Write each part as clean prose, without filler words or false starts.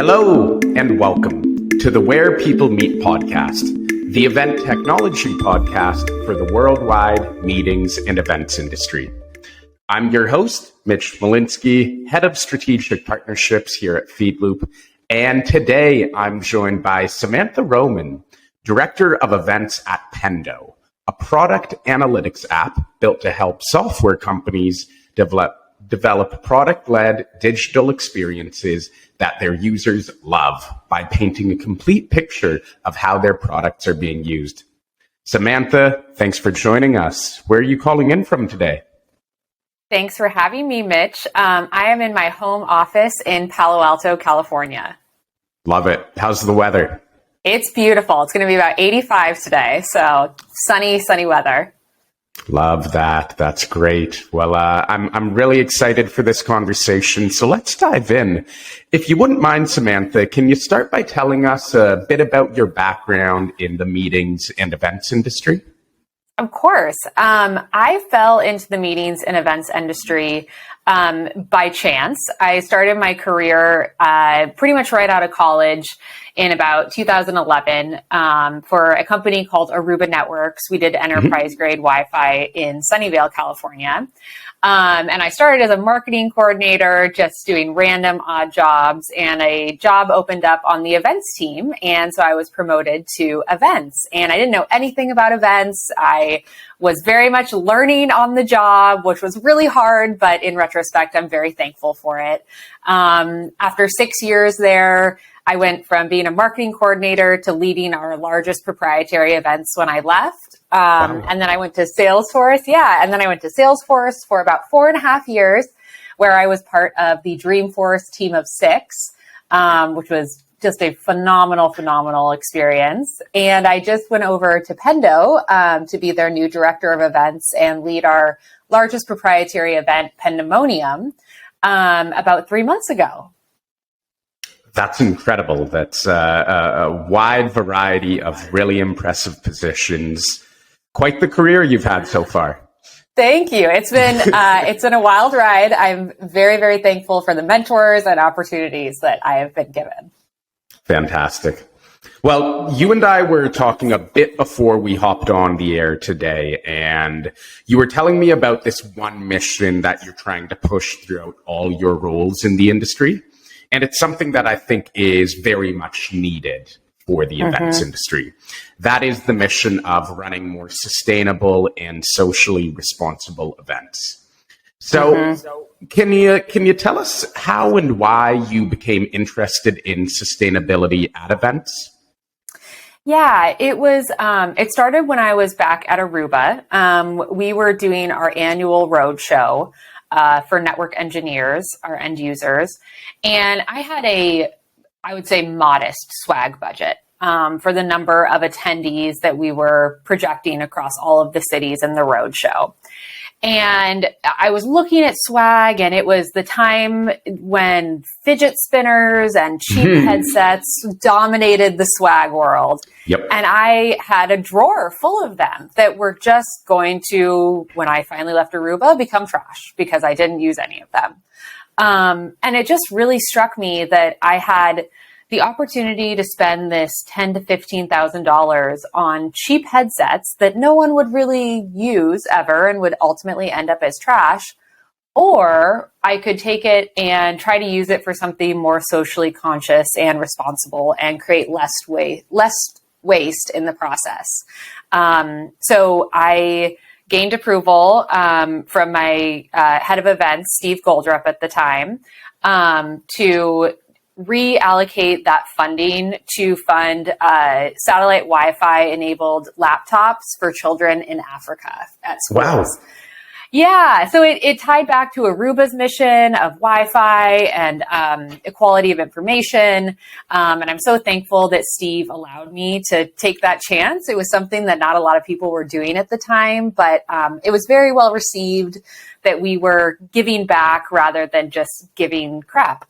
Hello and welcome to the Where People Meet podcast, the event technology podcast for the worldwide meetings and events industry. I'm your host, Mitch Malinsky, Head of Strategic Partnerships here at Feedloop, and today I'm joined by Samantha Rohman, Director of Events at Pendo, a product analytics app built to help software companies develop product-led digital experiences that their users love by painting a complete picture of how their products are being used. Samantha, thanks for joining us. Where are you calling in from today? Thanks for having me, Mitch. I am in my home office in Palo Alto, California. Love it. How's the weather? It's beautiful. It's going to be about 85 today, so sunny weather. Love that. That's great. Well, I'm really excited for this conversation. So let's dive in. If you wouldn't mind, Samantha, can you start by telling us a bit about your background in the meetings and events industry? Of course. I fell into the meetings and events industry by chance. I started my career pretty much right out of college in about 2011 for a company called Aruba Networks. We did enterprise grade Wi-Fi in Sunnyvale, California. And I started as a marketing coordinator, just doing random odd jobs, and a job opened up on the events team. And so I was promoted to events, and I didn't know anything about events. I was very much learning on the job, which was really hard, but in retrospect, I'm very thankful for it. After 6 years there, I went from being a marketing coordinator to leading our largest proprietary events when I left. And then I went to Salesforce. And then I went to Salesforce for about 4.5 years, where I was part of the Dreamforce team of 6, which was just a phenomenal experience. And I just went over to Pendo to be their new director of events and lead our largest proprietary event, Pandemonium, about 3 months ago. That's incredible. That's a wide variety of really impressive positions. Quite the career you've had so far. Thank you. It's been a wild ride. I'm very thankful for the mentors and opportunities that I have been given. Fantastic. Well, you and I were talking a bit before we hopped on the air today, and you were telling me about this one mission that you're trying to push throughout all your roles in the industry. And it's something that I think is very much needed for the events industry. That is the mission of running more sustainable and socially responsible events. So can you tell us how and why you became interested in sustainability at events? Yeah, it started when I was back at Aruba. We were doing our annual roadshow for network engineers, our end users. And I had I would say, modest swag budget for the number of attendees that we were projecting across all of the cities in the roadshow. And I was looking at swag, and it was the time when fidget spinners and cheap headsets dominated the swag world. Yep. And I had a drawer full of them that were just going to, when I finally left Aruba, become trash because I didn't use any of them. And it just really struck me that I had the opportunity to spend this $10,000 to $15,000 on cheap headsets that no one would really use ever and would ultimately end up as trash. Or I could take it and try to use it for something more socially conscious and responsible and create less waste in the process. So I gained approval from my head of events, Steve Goldrup at the time, to reallocate that funding to fund satellite Wi-Fi enabled laptops for children in Africa at schools. Wow. Yeah, so it tied back to Aruba's mission of Wi-Fi and equality of information. And I'm so thankful that Steve allowed me to take that chance. It was something that not a lot of people were doing at the time, but it was very well received that we were giving back rather than just giving crap.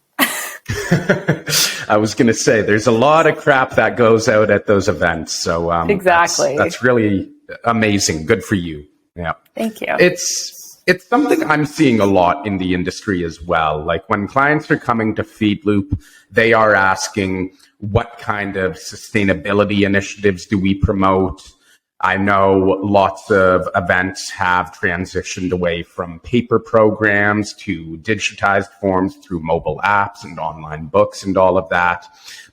I was going to say, there's a lot of crap that goes out at those events. So exactly. That's really amazing. Good for you. Yeah. Thank you. It's It's something I'm seeing a lot in the industry as well. Like when clients are coming to Feedloop, they are asking, what kind of sustainability initiatives do we promote? I know lots of events have transitioned away from paper programs to digitized forms through mobile apps and online books and all of that.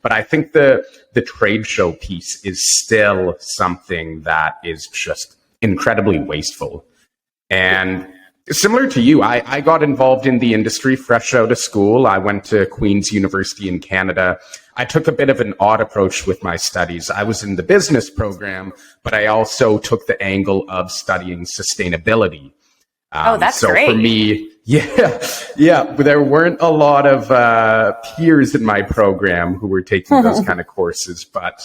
But I think the trade show piece is still something that is just incredibly wasteful. And similar to you, I got involved in the industry fresh out of school. I went to Queen's University in Canada. I took a bit of an odd approach with my studies. I was in the business program, but I also took the angle of studying sustainability. That's so great. For me, there weren't a lot of peers in my program who were taking those kind of courses. But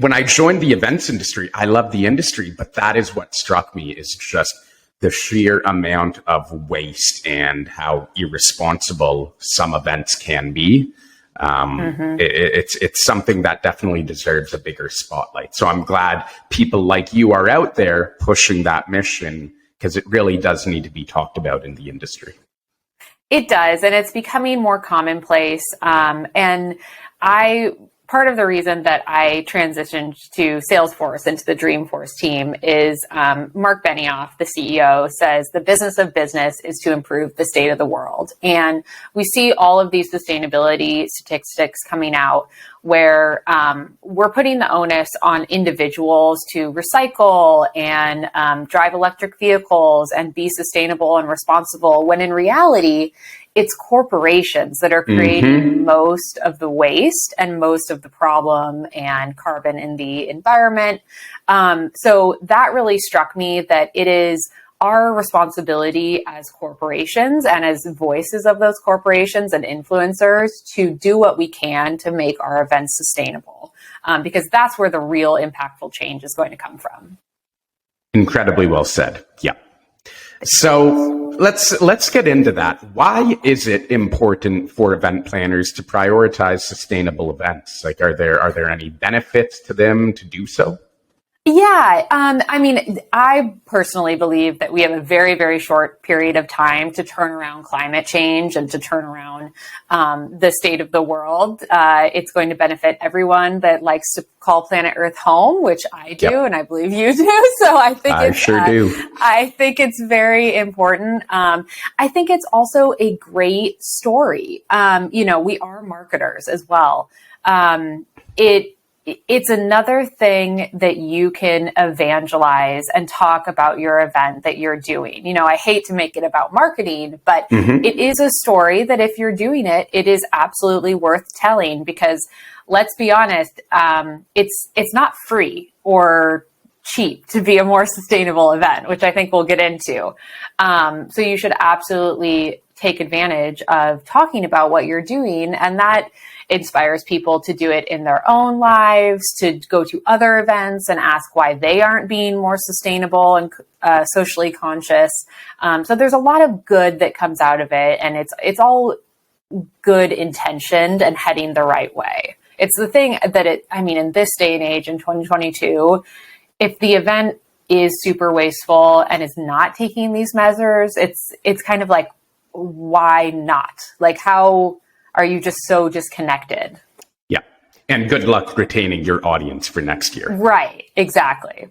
when I joined the events industry, I love the industry, but that is what struck me, is just the sheer amount of waste and how irresponsible some events can be. It's something that definitely deserves a bigger spotlight. So I'm glad people like you are out there pushing that mission, because it really does need to be talked about in the industry. It does, and it's becoming more commonplace. And part of the reason that I transitioned to Salesforce into the Dreamforce team is Mark Benioff, the CEO, says the business of business is to improve the state of the world. And we see all of these sustainability statistics coming out where we're putting the onus on individuals to recycle and drive electric vehicles and be sustainable and responsible, when in reality, it's corporations that are creating most of the waste and most of the problem and carbon in the environment. So that really struck me, that it is our responsibility as corporations and as voices of those corporations and influencers to do what we can to make our events sustainable, because that's where the real impactful change is going to come from. Incredibly well said. Yeah. So let's get into that. Why is it important for event planners to prioritize sustainable events? Like, are there any benefits to them to do so? Yeah. I mean, I personally believe that we have a very, very short period of time to turn around climate change and to turn around the state of the world. It's going to benefit everyone that likes to call planet Earth home, which I do, and I believe you do. So I think I sure do. I think it's very important. I think it's also a great story. We are marketers as well. It's another thing that you can evangelize and talk about your event that you're doing. I hate to make it about marketing, but it is a story that if you're doing it, it is absolutely worth telling, because let's be honest, it's not free or cheap to be a more sustainable event, which I think we'll get into. So you should absolutely take advantage of talking about what you're doing, and that inspires people to do it in their own lives, to go to other events and ask why they aren't being more sustainable and socially conscious. So there's a lot of good that comes out of it, and it's all good intentioned and heading the right way. It's the thing that in this day and age in 2022, if the event is super wasteful and is not taking these measures, it's kind of like, why not? Like, how are you just so disconnected? Yeah. And good luck retaining your audience for next year. Right. Exactly.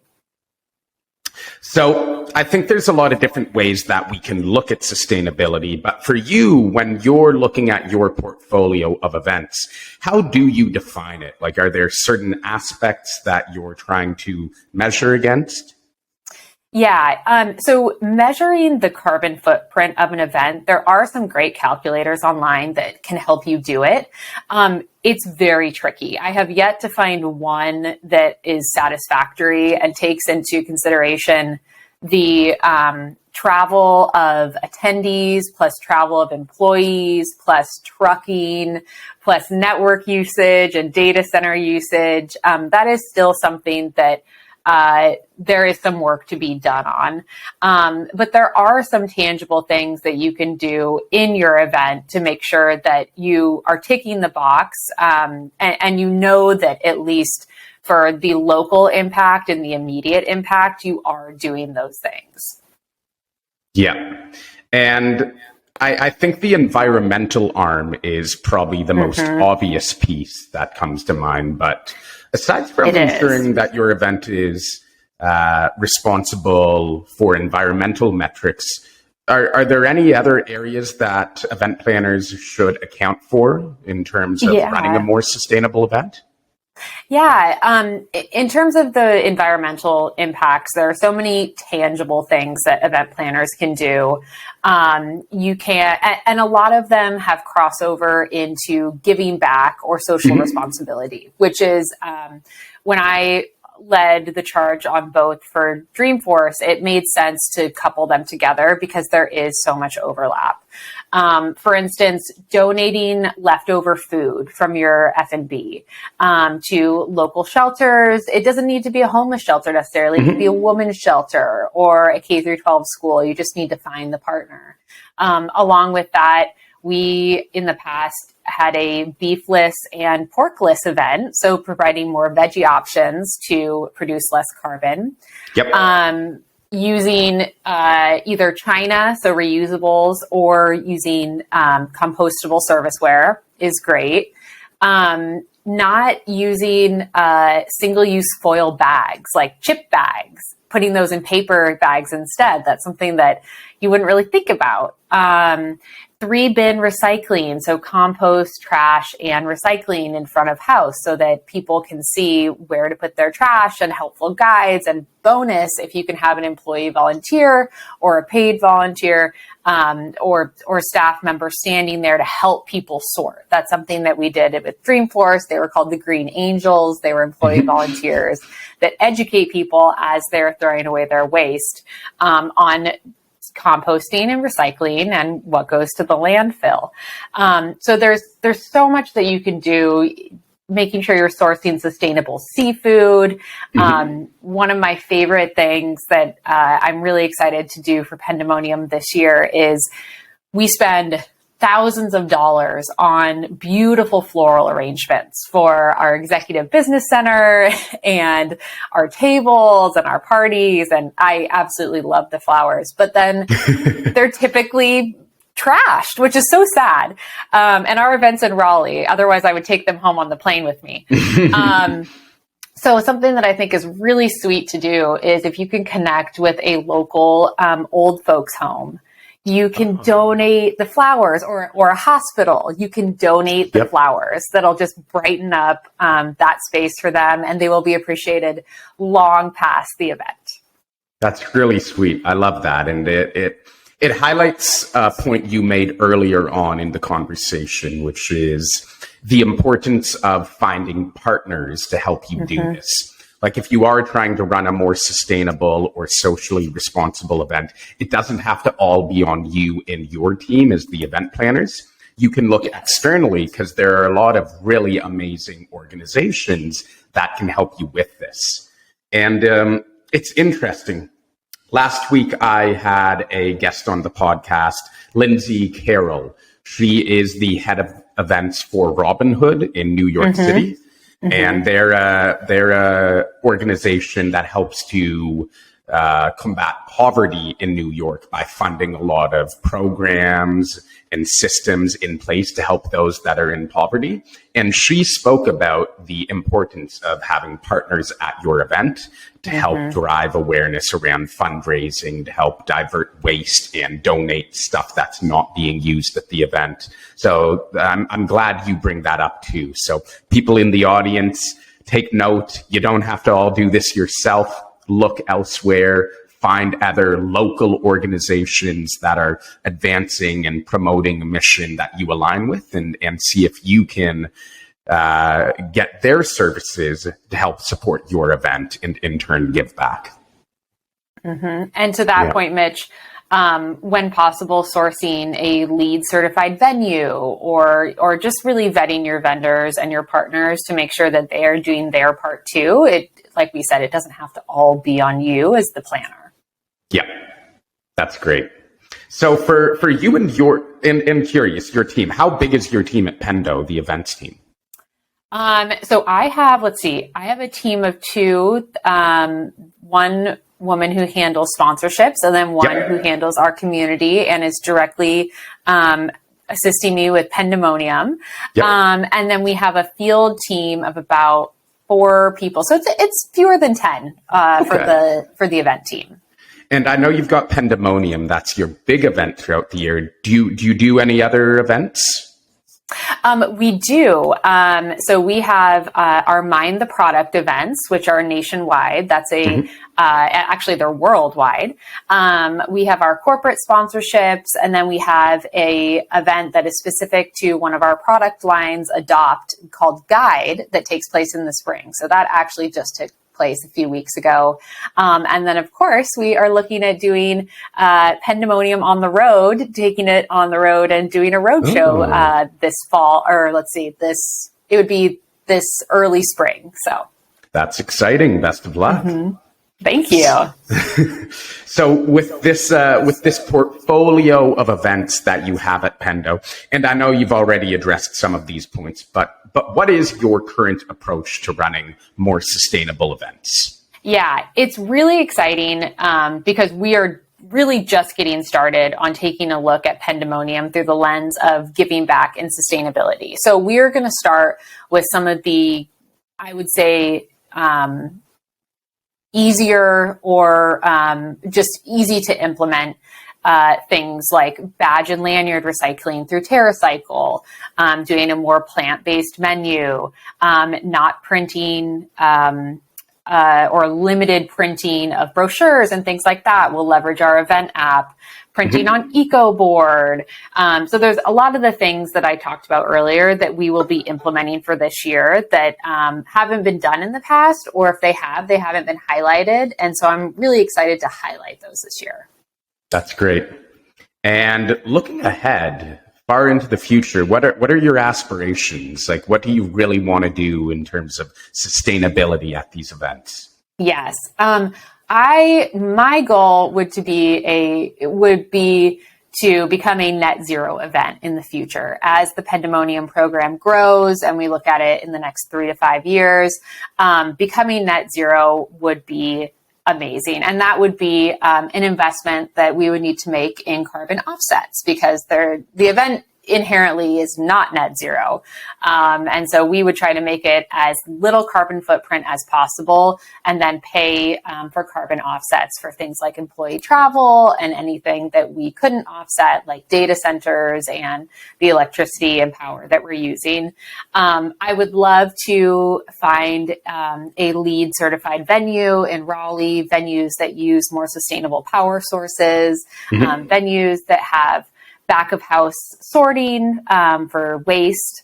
So I think there's a lot of different ways that we can look at sustainability. But for you, when you're looking at your portfolio of events, how do you define it? Like, are there certain aspects that you're trying to measure against? Yeah. So measuring the carbon footprint of an event, there are some great calculators online that can help you do it. It's very tricky. I have yet to find one that is satisfactory and takes into consideration the travel of attendees, plus travel of employees, plus trucking, plus network usage and data center usage. That is still something that there is some work to be done on. But there are some tangible things that you can do in your event to make sure that you are ticking the box, and you know that at least for the local impact and the immediate impact, you are doing those things. Yeah. And I think the environmental arm is probably the most obvious piece that comes to mind. But aside from ensuring that your event is responsible for environmental metrics, are there any other areas that event planners should account for in terms of running a more sustainable event? Yeah. In terms of the environmental impacts, there are so many tangible things that event planners can do. You can, and a lot of them have crossover into giving back or social responsibility, which is when I led the charge on both for Dreamforce, it made sense to couple them together because there is so much overlap. For instance, donating leftover food from your F&B to local shelters. It doesn't need to be a homeless shelter necessarily. It could be a women's shelter or a K through 12 school. You just need to find the partner. Along with that, we in the past had a beefless and porkless event, so providing more veggie options to produce less carbon. Using either China, so reusables, or using compostable serviceware is great. Not using single-use foil bags like chip bags, putting those in paper bags instead. That's something that you wouldn't really think about. 3-bin recycling, so compost, trash, and recycling in front of house so that people can see where to put their trash, and helpful guides. And bonus, if you can have an employee volunteer or a paid volunteer or staff member standing there to help people sort. That's something that we did with Dreamforce. They were called the Green Angels. They were employee volunteers that educate people as they're throwing away their waste on composting and recycling and what goes to the landfill. So there's so much that you can do, making sure you're sourcing sustainable seafood. One of my favorite things that I'm really excited to do for Pandemonium this year is we spend thousands of dollars on beautiful floral arrangements for our executive business center and our tables and our parties. And I absolutely love the flowers, but then they're typically trashed, which is so sad. And our events in Raleigh, otherwise I would take them home on the plane with me. So something that I think is really sweet to do is if you can connect with a local old folks home, you can donate the flowers, or a hospital. You can donate the flowers. That'll just brighten up that space for them, and they will be appreciated long past the event. That's really sweet. I love that. And it highlights a point you made earlier on in the conversation, which is the importance of finding partners to help you do this. Like if you are trying to run a more sustainable or socially responsible event, it doesn't have to all be on you and your team as the event planners. You can look externally because there are a lot of really amazing organizations that can help you with this. And it's interesting. Last week, I had a guest on the podcast, Lindsay Carroll. She is the head of events for Robinhood in New York City. And they're a organization that helps to combat poverty in New York by funding a lot of programs and systems in place to help those that are in poverty. And she spoke about the importance of having partners at your event to help drive awareness around fundraising, to help divert waste and donate stuff that's not being used at the event. So I'm glad you bring that up too. So people in the audience, take note. You don't have to all do this yourself. Look elsewhere. Find other local organizations that are advancing and promoting a mission that you align with, and see if you can get their services to help support your event and in turn give back. And to that point, Mitch, when possible, sourcing a LEED certified venue or just really vetting your vendors and your partners to make sure that they are doing their part too. Like we said, it doesn't have to all be on you as the planner. Yeah, that's great. So for you and curious, your team, how big is your team at Pendo, the events team? So I have a team of 2. One one woman who handles sponsorships and then one who handles our community and is directly assisting me with Pandemonium. And then we have a field team of about 4 people. So it's fewer than 10 for the event team. And I know you've got Pandemonium. That's your big event throughout the year. Do you do any other events? We do. So we have our Mind the Product events, which are nationwide. That's actually they're worldwide. We have our corporate sponsorships, and then we have a event that is specific to one of our product lines, Adopt, called Guide, that takes place in the spring. So that actually just took place a few weeks ago. And then, of course, we are looking at doing Pandemonium on the road, taking it on the road and doing a road show this fall, or it would be this early spring. So that's exciting. Best of luck. Thank you. So with this portfolio of events that you have at Pendo, and I know you've already addressed some of these points, but what is your current approach to running more sustainable events? Yeah, it's really exciting because we are really just getting started on taking a look at Pandemonium through the lens of giving back and sustainability. So we're going to start with some of the, I would say, easier or just easy to implement things like badge and lanyard recycling through TerraCycle, doing a more plant-based menu, not printing or limited printing of brochures and things like that. We'll leverage our event app, printing on EcoBoard. So there's a lot of the things that I talked about earlier that we will be implementing for this year that haven't been done in the past, or if they haven't been highlighted. And so I'm really excited to highlight those this year. That's great. And looking ahead, far into the future, what are your aspirations? Like, what do you really want to do in terms of sustainability at these events? Yes. My goal would be to become a net zero event in the future as the Pandemonium program grows and we look at it in the next 3 to 5 years. Becoming net zero would be amazing. And that would be an investment that we would need to make in carbon offsets because the event inherently is not net zero. And so we would try to make it as little carbon footprint as possible and then pay for carbon offsets for things like employee travel and anything that we couldn't offset, like data centers and the electricity and power that we're using. I would love to find a LEED certified venue in Raleigh, venues that use more sustainable power sources, venues that have back of house sorting for waste.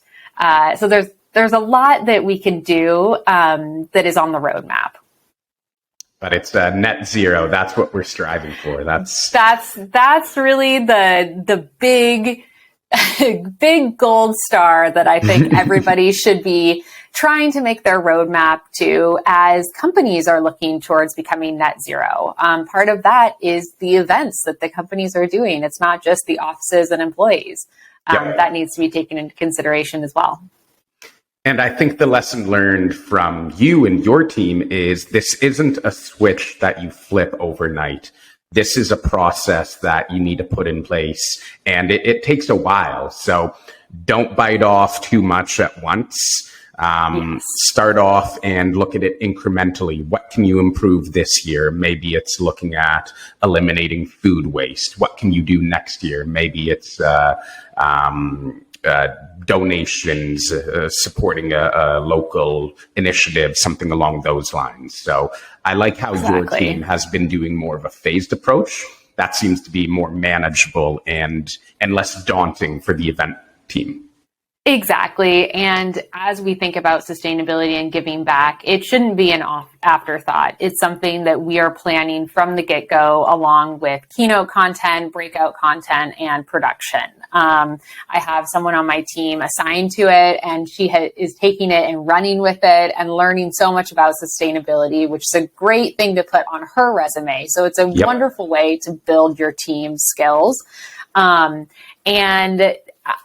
So there's a lot that we can do that is on the roadmap. But it's net zero. That's what we're striving for. That's really the big big gold star that I think everybody should be trying to make their roadmap to as companies are looking towards becoming net zero. Part of that is the events that the companies are doing. It's not just the offices and employees. That needs to be taken into consideration as well. And I think the lesson learned from you and your team is this isn't a switch that you flip overnight. This is a process that you need to put in place, and it takes a while. So don't bite off too much at once. Start off and look at it incrementally. What can you improve this year? Maybe it's looking at eliminating food waste. What can you do next year? Maybe it's donations, supporting a local initiative, something along those lines. So I like how your team has been doing more of a phased approach. That seems to be more manageable and less daunting for the event team. Exactly. And as we think about sustainability and giving back, it shouldn't be an afterthought. It's something that we are planning from the get-go, along with keynote content, breakout content, and production. I have someone on my team assigned to it, and she is taking it and running with it and learning so much about sustainability, which is a great thing to put on her resume. So it's a wonderful way to build your team's skills. And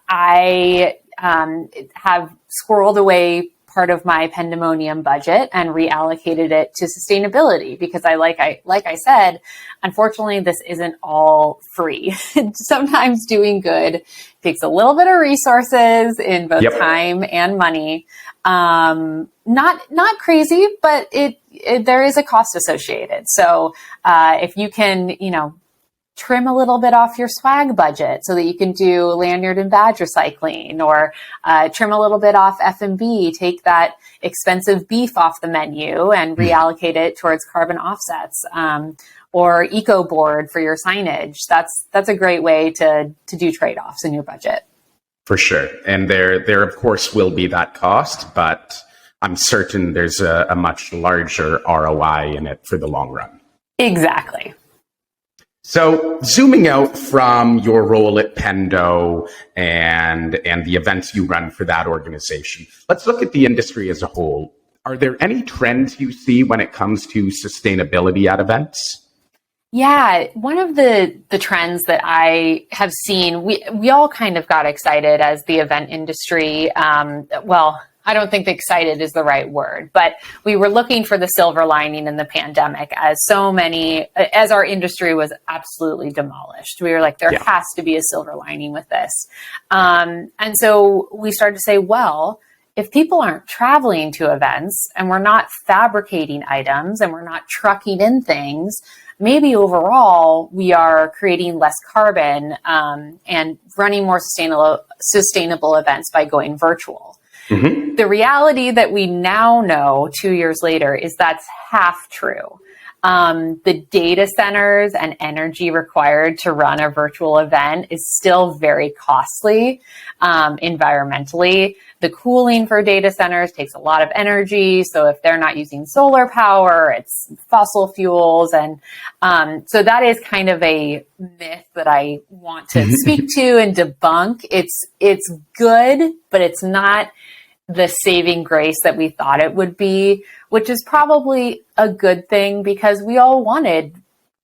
I have squirreled away part of my pandemonium budget and reallocated it to sustainability because like I said, unfortunately, this isn't all free. Sometimes doing good takes a little bit of resources in both time and money. Not crazy, but there is a cost associated. So if you can, trim a little bit off your swag budget so that you can do lanyard and badge recycling, or trim a little bit off F&B, take that expensive beef off the menu and reallocate it towards carbon offsets, or eco board for your signage. That's a great way to do trade-offs in your budget. For sure. And there of course will be that cost, but I'm certain there's a much larger ROI in it for the long run. Exactly. So zooming out from your role at Pendo and the events you run for that organization, let's look at the industry as a whole. Are there any trends you see when it comes to sustainability at events? Yeah, one of the trends that I have seen, we all kind of got excited as the event industry, I don't think excited is the right word, but we were looking for the silver lining in the pandemic as our industry was absolutely demolished. We were like, there has to be a silver lining with this. And so we started to say, well, if people aren't traveling to events and we're not fabricating items and we're not trucking in things, maybe overall we are creating less carbon and running more sustainable events by going virtual. Mm-hmm. The reality that we now know 2 years later is that's half true. The data centers and energy required to run a virtual event is still very costly environmentally. The cooling for data centers takes a lot of energy. So if they're not using solar power, it's fossil fuels. And so that is kind of a myth that I want to speak to and debunk. It's good, but it's not the saving grace that we thought it would be, which is probably a good thing because we all wanted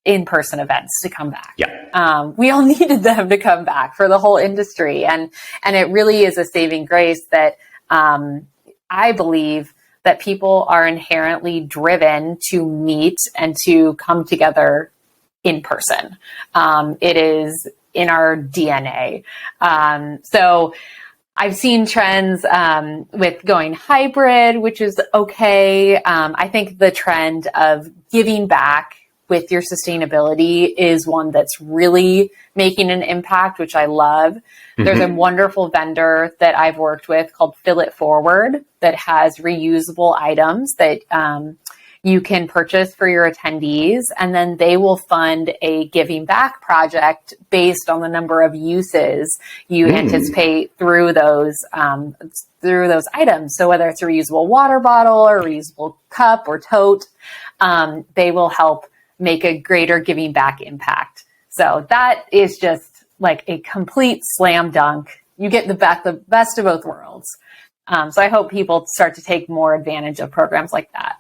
in-person events to come back. Yeah. We all needed them to come back for the whole industry. And it really is a saving grace that I believe that people are inherently driven to meet and to come together in person. It is in our DNA. So I've seen trends with going hybrid, which is okay. I think the trend of giving back with your sustainability is one that's really making an impact, which I love. Mm-hmm. There's a wonderful vendor that I've worked with called Fill It Forward that has reusable items that you can purchase for your attendees, and then they will fund a giving back project based on the number of uses you anticipate through those items. So whether it's a reusable water bottle or a reusable cup or tote, they will help make a greater giving back impact. So that is just like a complete slam dunk. You get the best of both worlds. So I hope people start to take more advantage of programs like that.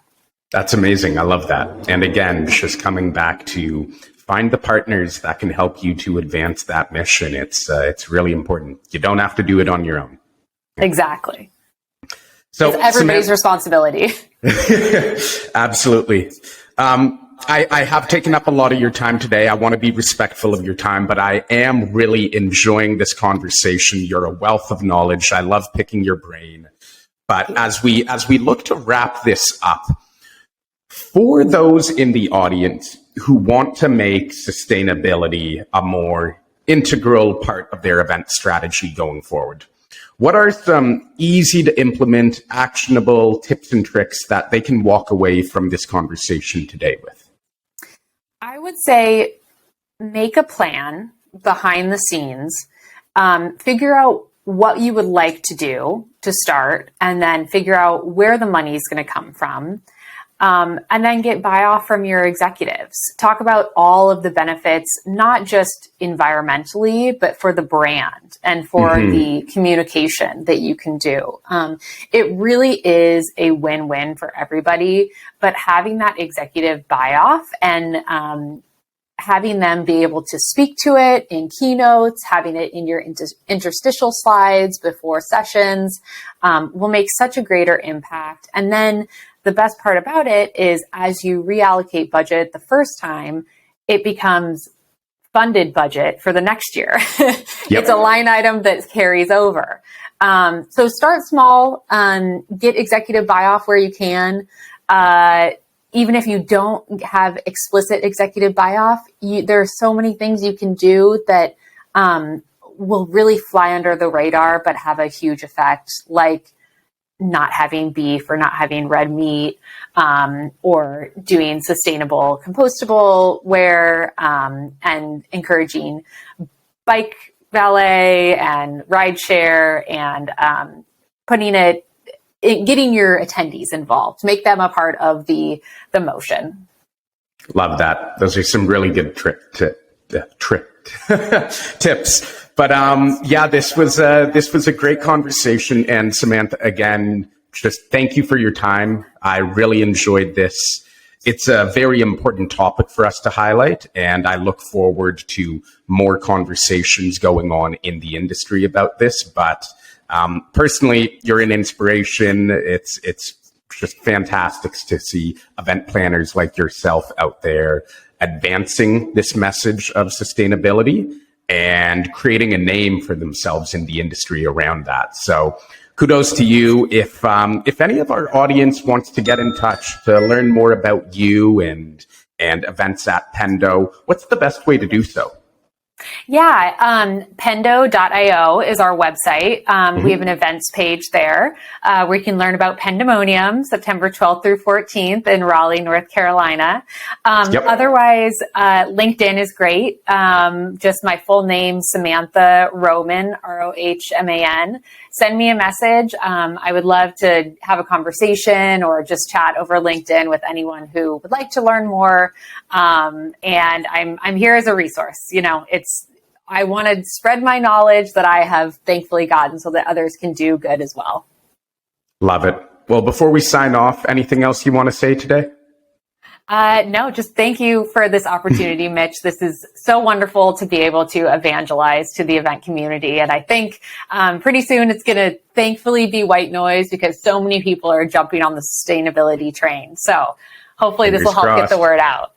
That's amazing. I love that. And again, just coming back to find the partners that can help you to advance that mission. It's really important. You don't have to do it on your own. Exactly. So it's everybody's responsibility. Absolutely. I have taken up a lot of your time today. I want to be respectful of your time, but I am really enjoying this conversation. You're a wealth of knowledge. I love picking your brain. But as we look to wrap this up, for those in the audience who want to make sustainability a more integral part of their event strategy going forward, what are some easy to implement, actionable tips and tricks that they can walk away from this conversation today with? I would say make a plan behind the scenes, figure out what you would like to do to start, and then figure out where the money is going to come from. And then get buy-off from your executives. Talk about all of the benefits, not just environmentally, but for the brand and for the communication that you can do. It really is a win-win for everybody, but having that executive buy-off and having them be able to speak to it in keynotes, having it in your interstitial slides before sessions, will make such a greater impact. And then the best part about it is as you reallocate budget the first time, it becomes funded budget for the next year. Yep. It's a line item that carries over. So start small, get executive buy-off where you can. Even if you don't have explicit executive buy-off, there are so many things you can do that will really fly under the radar, but have a huge effect, like not having beef or not having red meat, or doing sustainable compostable ware, and encouraging bike valet and ride share, and getting your attendees involved, make them a part of the motion. Love that. Those are some really good tips. But this was a great conversation. And Samantha, again, just thank you for your time. I really enjoyed this. It's a very important topic for us to highlight, and I look forward to more conversations going on in the industry about this. But personally, you're an inspiration. It's just fantastic to see event planners like yourself out there advancing this message of sustainability and creating a name for themselves in the industry around that. So kudos to you. If any of our audience wants to get in touch to learn more about you and events at Pendo, what's the best way to do so? Yeah, Pendo.io is our website. We have an events page there where you can learn about Pendemonium, September 12th through 14th in Raleigh, North Carolina. Otherwise, LinkedIn is great. Just my full name, Samantha Rohman, Rohman. Send me a message. I would love to have a conversation or just chat over LinkedIn with anyone who would like to learn more. And I'm here as a resource. I want to spread my knowledge that I have thankfully gotten so that others can do good as well. Love it. Well, before we sign off, anything else you want to say today? No, just thank you for this opportunity, Mitch. This is so wonderful to be able to evangelize to the event community. And I think pretty soon it's going to thankfully be white noise because so many people are jumping on the sustainability train. So hopefully this will help get the word out.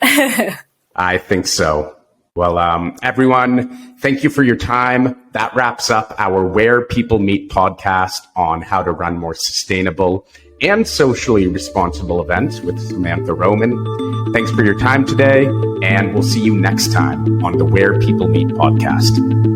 I think so. Well, everyone, thank you for your time. That wraps up our Where People Meet podcast on how to run more sustainable and socially responsible events with Samantha Rohman. Thanks for your time today, and we'll see you next time on the Where People Meet podcast.